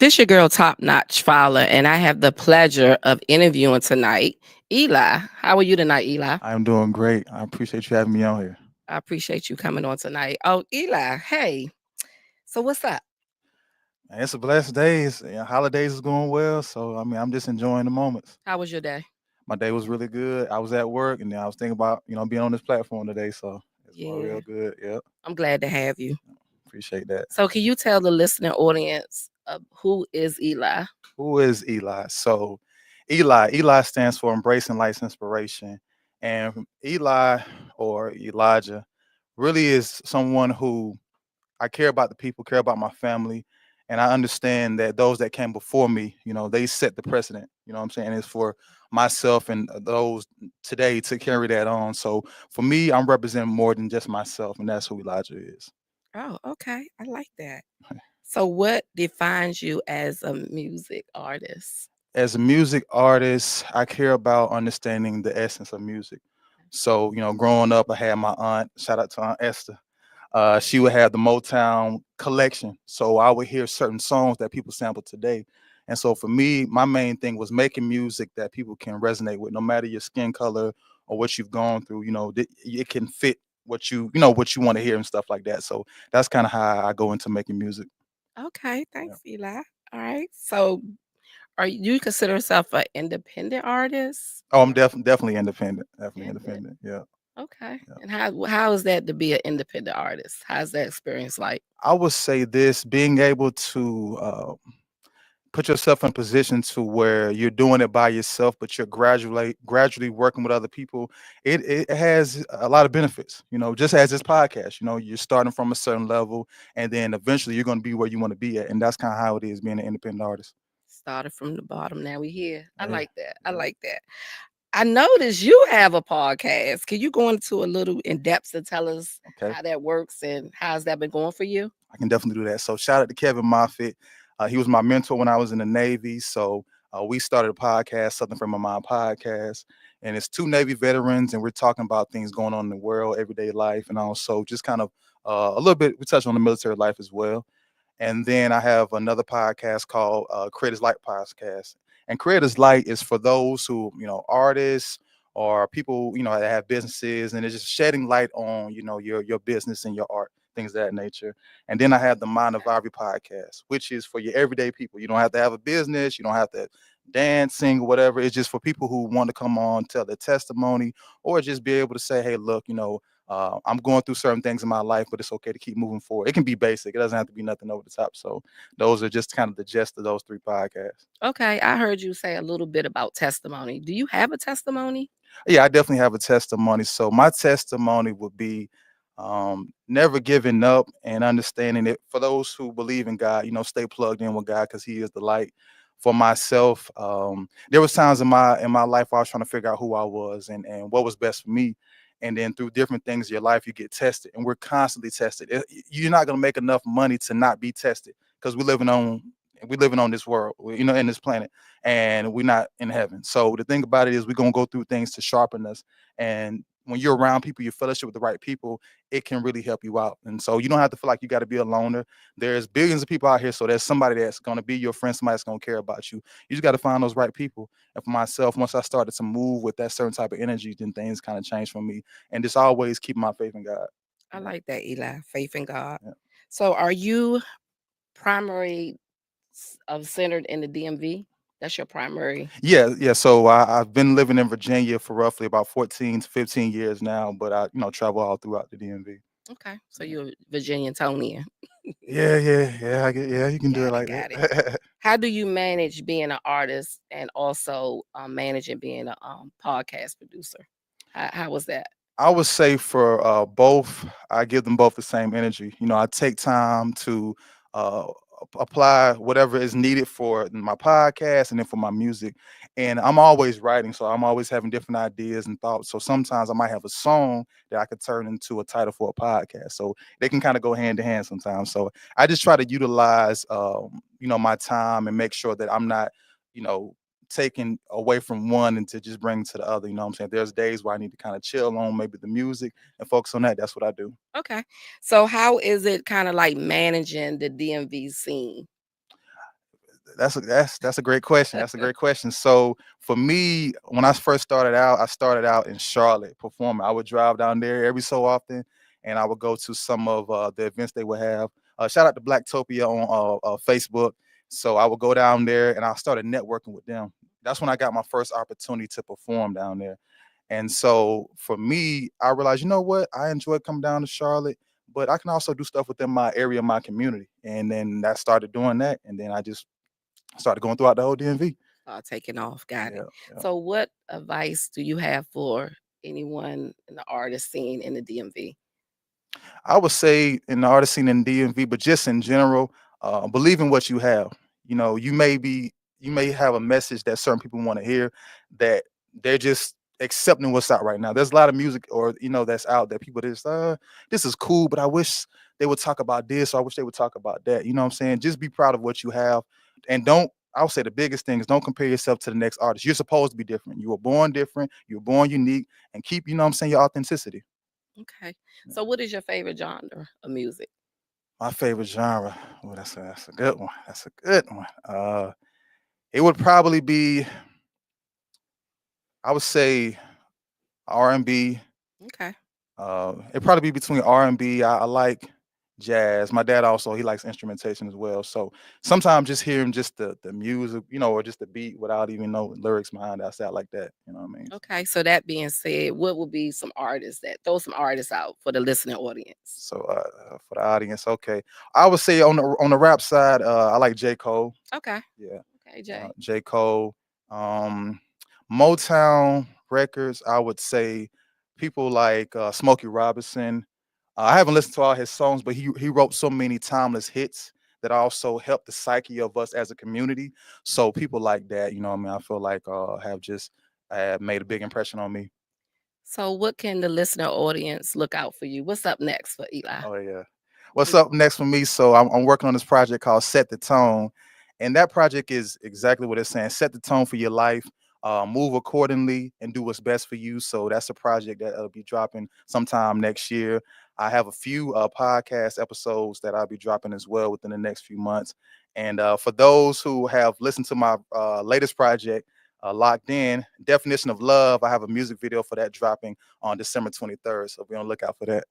This your girl, Topnotch Fowler, and I have the pleasure of interviewing tonight Eli. How are you tonight, Eli? I'm doing great. I appreciate you having me on here. I appreciate you coming on tonight. Oh, Eli, hey. So what's up? Man, it's a blessed day. Holidays is going well, so I'm just enjoying the moments. How was your day? My day was really good. I was at work, and then I was thinking about being on this platform today, so it's going Yeah, real good. Yep, I'm glad to have you. appreciate that. So can you tell the listening audience who is Eli? Who is Eli? So, Eli stands for Embracing Life's Inspiration, and Eli or Elijah really is someone who I care about the people, care about my family, and I understand that those that came before me, they set the precedent. You know what I'm saying? It's for myself and those today to carry that on. So for me, I'm representing more than just myself, and that's who Elijah is. Oh, okay. I like that. So what defines you as a music artist? As a music artist, I care about understanding the essence of music. So, growing up, I had my aunt, shout out to Aunt Esther. She would have the Motown collection. So I would hear certain songs that people sample today. And so for me, my main thing was making music that people can resonate with, no matter your skin color or what you've gone through. It can fit what you want to hear and stuff like that. So that's kind of how I go into making music. Okay, Yeah. thanks, Eli. All right. So are you consider yourself an independent artist? Oh, I'm definitely independent. Definitely Independent. independent. Yeah. Okay. Yeah. And how is that to be an independent artist? How's that experience like? I would say this: being able to put yourself in a position to where you're doing it by yourself, but you're gradually working with other people. It has a lot of benefits. Just as this podcast, you're starting from a certain level, and then eventually you're going to be where you want to be at, and that's kind of how it is being an independent artist. Started from the bottom, now we here. I Hey, like that. I yeah, like that. I noticed you have a podcast. Can you go into a little in depth and tell us okay. how that works and how's that been going for you? I can definitely do that. So shout out to Kevin Moffitt. He was my mentor when I was in the Navy. So we started a podcast, Something from My Mind podcast. And it's two Navy veterans, and we're talking about things going on in the world, everyday life, and also just kind of a little bit, we touch on the military life as well. And then I have another podcast called Creators Light Podcast. And Creators Light is for those who, artists or people, that have businesses, and it's just shedding light on, your business and your art, things of that nature. And then I have the Mind of Okay. Ivory podcast, which is for your everyday people. You don't have to have a business, you don't have to dance, sing, or whatever. It's just for people who want to come on, tell their testimony, or just be able to say, hey, look, I'm going through certain things in my life, but it's okay to keep moving forward. It can be basic. It doesn't have to be nothing over the top. So those are just kind of the gist of those three podcasts. Okay, I heard you say a little bit about testimony. Do you have a testimony? Yeah, I definitely have a testimony. So my testimony would be never giving up and understanding it. For those who believe in God, stay plugged in with God because He is the light. For myself, there was times in my life where I was trying to figure out who I was and what was best for me. And then through different things in your life, you get tested, and we're constantly tested. You're not going to make enough money to not be tested because we're living on this world, in this planet, and we're not in heaven. So the thing about it is we're gonna go through things to sharpen us. And when you're around people, you fellowship with the right people, it can really help you out. And so you don't have to feel like you got to be a loner. There's billions of people out here, so there's somebody that's gonna be your friend, somebody that's gonna care about you. You just got to find those right people. And for myself, once I started to move with that certain type of energy, then things kind of changed for me. And just always keep my faith in God. I Yeah. like that, Eli. Faith in God. Yeah. So are you primary centered in the DMV? That's your primary. Yeah, yeah. So I've been living in Virginia for roughly about 14 to 15 years now, but I, travel all throughout the DMV. Okay. So you're a Virginian Tonian. Yeah, yeah, yeah. Yeah, you can do it Got it. like Got it. that. How do you manage being an artist and also managing being a podcast producer? How was that? I would say for both, I give them both the same energy. I take time to uh, apply whatever is needed for my podcast and then for my music. And I'm always writing, so I'm always having different ideas and thoughts. So sometimes I might have a song that I could turn into a title for a podcast. So they can kind of go hand in hand sometimes. So I just try to utilize, my time and make sure that I'm not, you know, taking away from one and to just bring to the other. You know what I'm saying? There's days where I need to kind of chill on maybe the music and focus on that. That's what I do. Okay. So how is it kind of like managing the DMV scene? That's a great question. That's a great question. So for me, when I first started out, I started out in Charlotte performing. I would drive down there every so often, and I would go to some of the events they would have. Shout out to Blacktopia on Facebook. So I would go down there, and I started networking with them. That's when I got my first opportunity to perform down there. And so for me, I realized, you know what, I enjoy coming down to Charlotte, but I can also do stuff within my area, my community. And then I started doing that, and then I just started going throughout the whole DMV. Taking off. Got it. Yeah, yeah. So, what advice do you have for anyone in the artist scene in the DMV? I would say in the artist scene in DMV, but just in general, believe in what you have. You know, you may have a message that certain people want to hear that they're just accepting what's out right now. There's a lot of music or that's out that people just this is cool, but I wish they would talk about this or I wish they would talk about that. You know what I'm saying? Just be proud of what you have and don't I would say the biggest thing is don't compare yourself to the next artist. You're supposed to be different. You were born different, you were born unique, and keep, what I'm saying, your authenticity. Okay. So, what is your favorite genre of music? My favorite genre. Oh, that's a good one. That's a good one. It would probably be, I would say R&B. Okay. It'd probably be between R&B. I like jazz. My dad also he likes instrumentation as well. So sometimes just hearing just the music, or just the beat without even know lyrics behind it. I say I like that. You know what I mean? Okay. So, that being said, what would be some artists that throw some artists out for the listening audience? So for the audience, okay, I would say on the rap side, I like J Cole. Okay. Yeah. Okay, Jay. J. Cole, um, Motown records. I would say people like Smokey Robinson. I haven't listened to all his songs, but he wrote so many timeless hits that also helped the psyche of us as a community. So people like that, what I mean, I feel like have just made a big impression on me. So, what can the listener audience look out for you? What's up next for Eli? Oh yeah. What What's is up next for me? So I'm working on this project called Set the Tone, and that project is exactly what it's saying. Set the tone for your life. Move accordingly and do what's best for you. So that's a project that will be dropping sometime next year. I have a few podcast episodes that I'll be dropping as well within the next few months. And for those who have listened to my latest project, Locked In, Definition of Love, I have a music video for that dropping on December 23rd. So be on the lookout for that.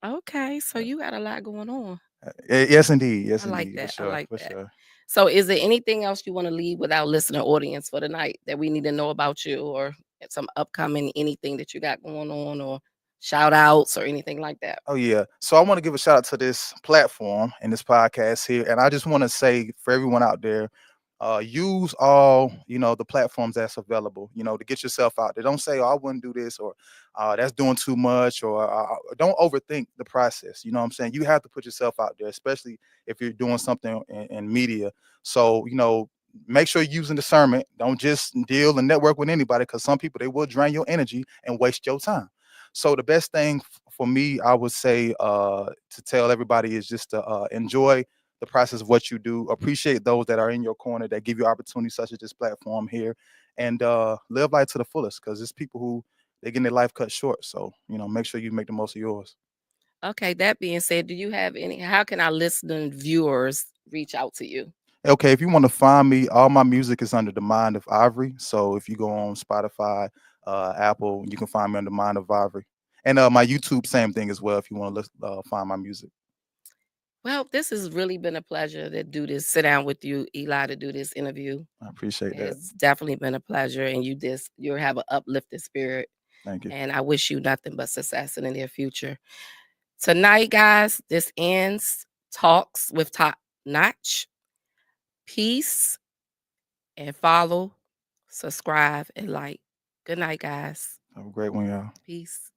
Okay, so you got a lot going on. Yes, indeed. I Yes, like indeed. For that. I sure. like For that. sure. So, is there anything else you want to leave with our listener audience for the night that we need to know about you, or some upcoming anything that you got going on, or shout outs, or anything like that? Oh yeah. So I want to give a shout out to this platform and this podcast here, and I just want to say for everyone out there, use all the platforms that's available. To get yourself out there. Don't say, "Oh, I wouldn't do this," or "That's doing too much," or don't overthink the process. You know what I'm saying? You have to put yourself out there, especially if you're doing something in media. So make sure you're using discernment. Don't just deal and network with anybody because some people they will drain your energy and waste your time. So the best thing for me, I would say, to tell everybody is just to enjoy the process of what you do. Appreciate those that are in your corner that give you opportunities such as this platform here, and live life to the fullest because it's people who they getting their life cut short. So make sure you make the most of yours. Okay, that being said, do you have any how can our listening viewers reach out to you? Okay, if you want to find me, all my music is under the Mind of Ivory. So if you go on Spotify, Apple, you can find me under Mind of Ivory. And my YouTube, same thing as well. If you want to find my music, Well, this has really been a pleasure to do this, sit down with you, Eli, to do this interview. I appreciate that. It's definitely been a pleasure, and you have an uplifted spirit, Thank you. and I wish you nothing but success in the near future. Tonight, guys, this ends Talks with Top Notch. Peace and follow, subscribe, and like. Good night, guys. Have a great one, y'all. Peace.